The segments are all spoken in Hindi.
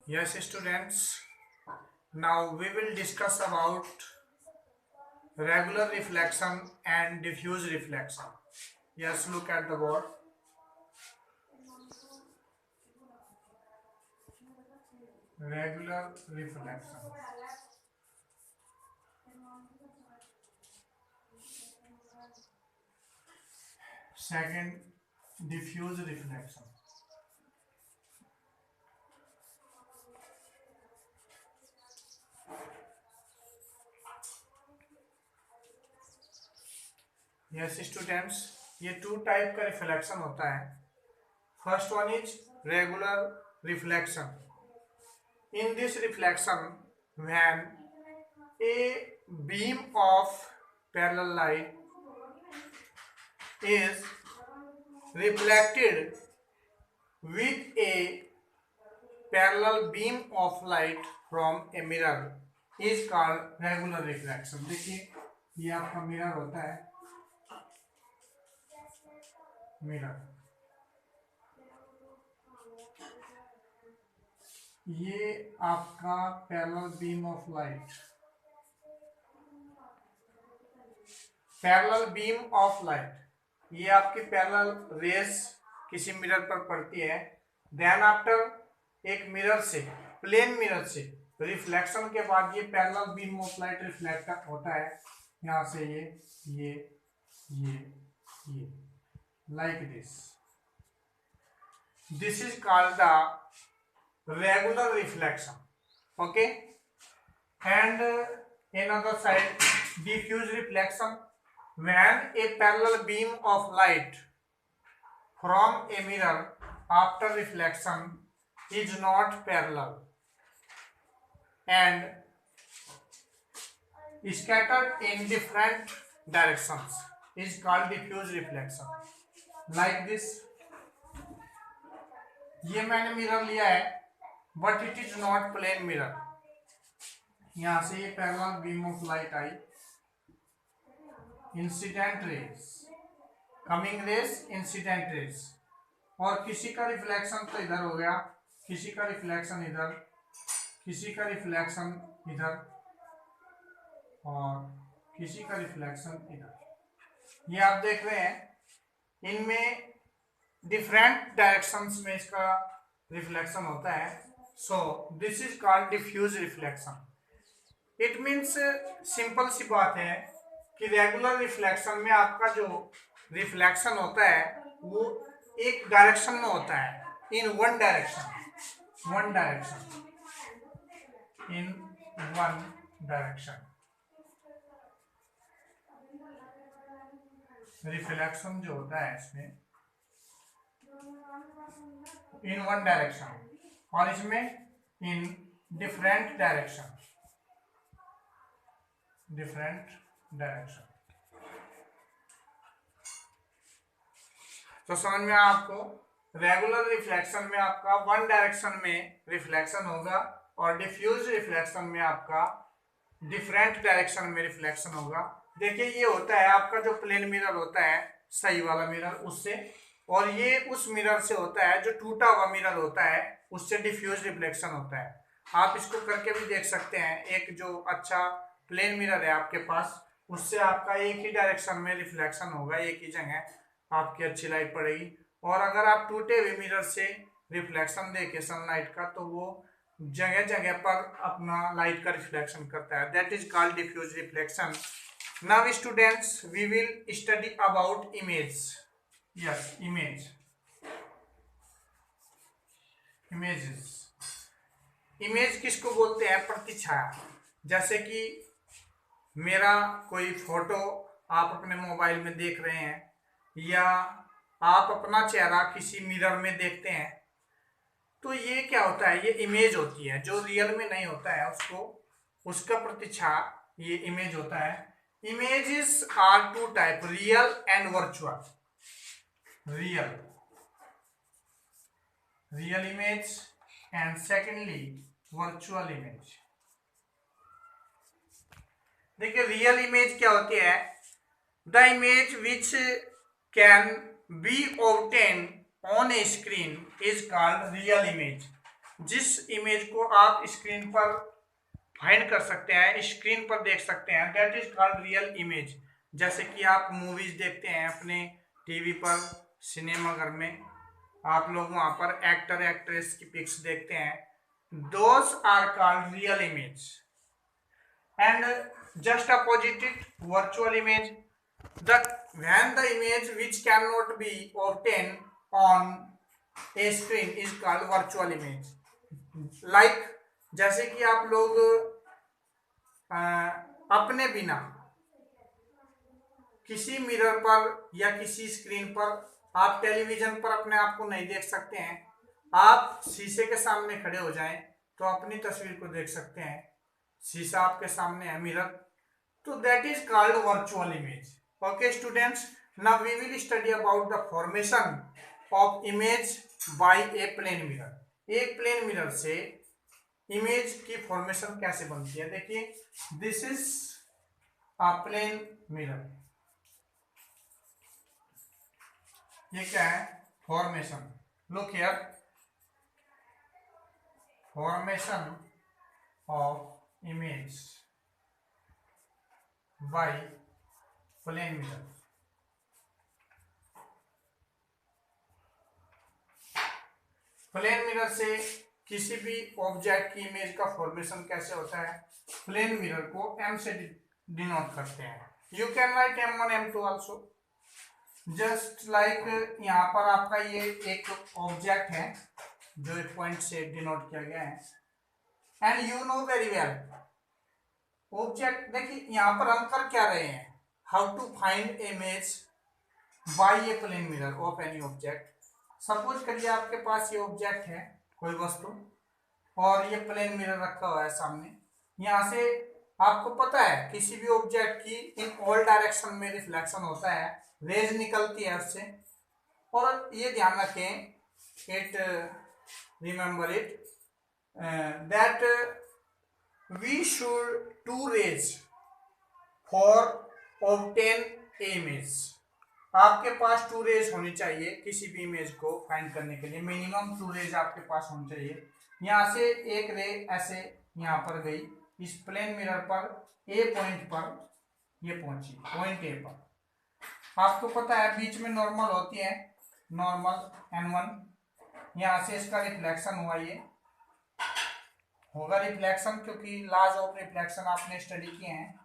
Yes, students. Now we will discuss about regular reflection and diffuse reflection. Yes, look at the board. Regular reflection. Second, diffuse reflection. Yes, students. ये टू टाइप का रिफ्लेक्शन होता है. First one is regular reflection. In this reflection, when a beam of parallel light is reflected with a parallel beam of light from a mirror is called regular reflection. देखिए ये आपका मिरर होता है. मिरर ये आपका parallel beam of light. Parallel beam of light ये आपकी पैरेलल रेस किसी मिरर पर पड़ती है. देन आफ्टर एक मिरर से, प्लेन मिरर से रिफ्लेक्शन के बाद ये parallel beam of light reflect होता है. यहाँ से ये like this is called the regular reflection. Okay, and in other side diffuse reflection, when a parallel beam of light from a mirror after reflection is not parallel and scattered in different directions is called diffuse reflection. Like this, ये मैंने मिरर लिया है but it is not plane mirror. यहां से ये पैरेलल बीम ऑफ लाइट आई, incident rays, coming rays, incident rays, और किसी का रिफ्लेक्शन तो इधर हो गया, किसी का रिफ्लेक्शन इधर, किसी का रिफ्लेक्शन इधर और किसी का रिफ्लेक्शन इधर. ये आप देख रहे हैं इनमें डिफरेंट डायरेक्शंस में इसका रिफ्लेक्शन होता है. So this is called diffuse reflection. It means simple सी बात है कि रेगुलर रिफ्लेक्शन में आपका जो रिफ्लेक्शन होता है वो एक डायरेक्शन में होता है, in one direction, in one direction. Reflection जो होता है इसमें इन वन डायरेक्शन और इसमें इन डिफरेंट डायरेक्शन. तो समझ में आपको, रेगुलर रिफ्लेक्शन में आपका वन डायरेक्शन में रिफ्लेक्शन होगा और डिफ्यूज रिफ्लेक्शन में आपका डिफरेंट डायरेक्शन में रिफ्लेक्शन होगा. देखिए ये होता है आपका जो प्लेन मिरर होता है, सही वाला मिरर, उससे, और ये उस मिरर से होता है जो टूटा हुआ मिरर होता है, उससे डिफ्यूज रिफ्लेक्शन होता है. आप इसको करके भी देख सकते हैं. एक जो अच्छा प्लेन मिरर है आपके पास, उससे आपका एक ही डायरेक्शन में रिफ्लेक्शन होगा, एक ही जगह आपकी अच्छी लाइट पड़ेगी. और अगर आप टूटे हुए मिरर से रिफ्लेक्शन देके सनलाइट का, तो वो जगह जगह पर अपना लाइट का रिफ्लेक्शन करता है. That is called diffuse reflection. Now students, we will study about image. Yes, images. Image किसको बोलते हैं? प्रतिछाया. जैसे कि मेरा कोई फोटो आप अपने मोबाइल में देख रहे हैं, या आप अपना चेहरा किसी मिरर में देखते हैं, तो ये क्या होता है? ये इमेज होती है. जो रियल में नहीं होता है उसका प्रतिछाया ये इमेज होता है. Images are two type, real and virtual. Real image and secondly virtual image. देखिए रियल इमेज क्या होती है? The image which can be obtained on a screen is called real image. जिस इमेज को आप स्क्रीन पर फाइंड कर सकते हैं, स्क्रीन पर देख सकते हैं, that is called real image. जैसे कि आप मूवीज देखते हैं अपने टीवी पर, सिनेमा घर में आप लोग वहां पर एक्टर एक्ट्रेस की पिक्स देखते हैं, those are called real image. And just opposite it virtual image, the when the image which cannot be obtained on a screen is called virtual image। like जैसे कि आप लोग अपने बिना किसी मिरर पर या किसी स्क्रीन पर, आप टेलीविजन पर अपने आप को नहीं देख सकते हैं, आप शीशे के सामने खड़े हो जाएं तो अपनी तस्वीर को देख सकते हैं, शीशा आपके सामने है, मिरर, तो that is called virtual image. Okay students, now we will study about the formation of image by a plane mirror। एक प्लेन मिरर से इमेज की फॉर्मेशन कैसे बनती है। देखिए, this is a plane mirror, ये क्या है, formation. Look here, formation of image by plane mirror. Plane mirror से किसी भी ऑब्जेक्ट की इमेज का फॉर्मेशन कैसे होता है, प्लेन मिरर को m से डिनोट करते हैं। You can write m1 m2 also, just like यहाँ पर आपका ये एक ऑब्जेक्ट है जो एक पॉइंट से डिनोट किया गया है, and you know very well object. देखिए यहाँ पर हम कर क्या रहे हैं, how to find image by a plane mirror of any object। Suppose करिए आपके पास ये ऑब्जेक्ट है, कोई वस्तु, और ये प्लेन मिरर रखा हुआ है सामने। यहाँ से आपको पता है किसी भी ऑब्जेक्ट की इन ऑल डायरेक्शन में रिफ्लेक्शन होता है, रेज निकलती है उससे। और ये ध्यान रखें, it remember it that we should to rays for obtain image. आपके पास 2 रेज होनी चाहिए किसी भी इमेज को फाइंड करने के लिए, मिनिमम 2 रेज आपके पास होनी चाहिए। यहाँ से एक रे ऐसे यहाँ पर गई, इस प्लेन मिरर पर ए पॉइंट पर ये पहुंची, पॉइंट ए पर। आपको पता है बीच में नॉर्मल होती है, नॉर्मल n1, यहाँ से इसका रिफ्लेक्शन हुआ, ये होगा रिफ्लेक्शन क्योंकि लॉज ऑफ रिफ्लेक्शन आपने स्टडी किए हैं।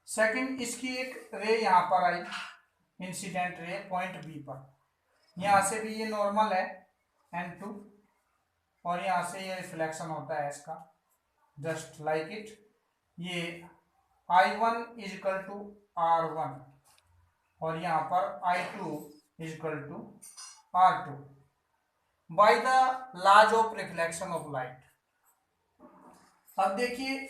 सेकंड, इसकी एक रे यहाँ पर आई, इंसिडेंट रे पॉइंट बी पर, यहाँ से भी ये नॉर्मल है n2, और यहाँ से ये रिफ्लेक्शन होता है इसका, जस्ट लाइक इट। ये I1 is equal to R1 और यहाँ पर I2 is equal to R2 by the laws of reflection of light. अब देखिए,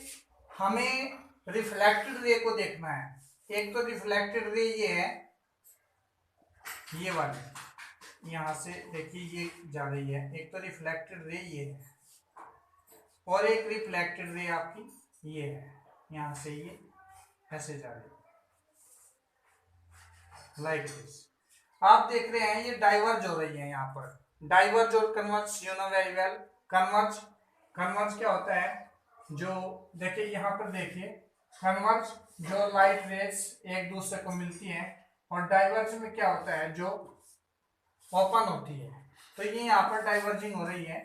हमें रिफ्लेक्टेड रे को देखना है। एक तो रिफ्लेक्टेड रे ये है, ये वाली, यहाँ से देखिए ये जा रही है, एक तो रिफ्लेक्टेड रे ये है, और एक रिफ्लेक्टेड रे आपकी ये है, यहाँ से ये ऐसे जा रही है, लाइक दिस। आप देख रहे हैं ये डाइवर्ज हो रही है, यहाँ पर डाइवर्ज और converge, you know very well. Converge, converge क्या होता है, जो देखिए यहाँ पर देखिए, कन्वर्ज जो लाइट रेज एक दूसरे को मिलती है, और डाइवर्ज में क्या होता है, जो ओपन होती है। तो ये यहाँ पर डाइवर्जिंग हो रही है,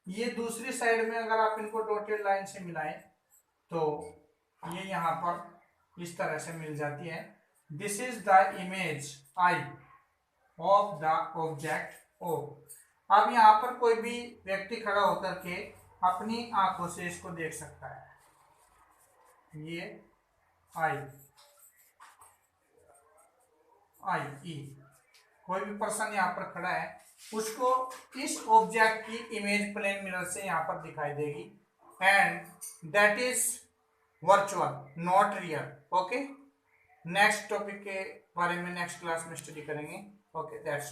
ये दूसरी साइड में अगर आप इनको डॉटेड लाइन से मिलाएं तो ये यहाँ पर इस तरह से मिल जाती है। This is the image I of the object O. अब यहाँ पर कोई भी व्यक्ति खड़ा होकर के अपनी आंखों से इसको देख सकता है, ये आई आई ई, कोई भी पर्सन यहाँ पर खड़ा है, उसको इस ऑब्जेक्ट की इमेज प्लेन मिरर से यहाँ पर दिखाई देगी, and that is virtual, not real. Okay, next topic के बारे में नेक्स्ट क्लास में स्टडी करेंगे। Okay, that's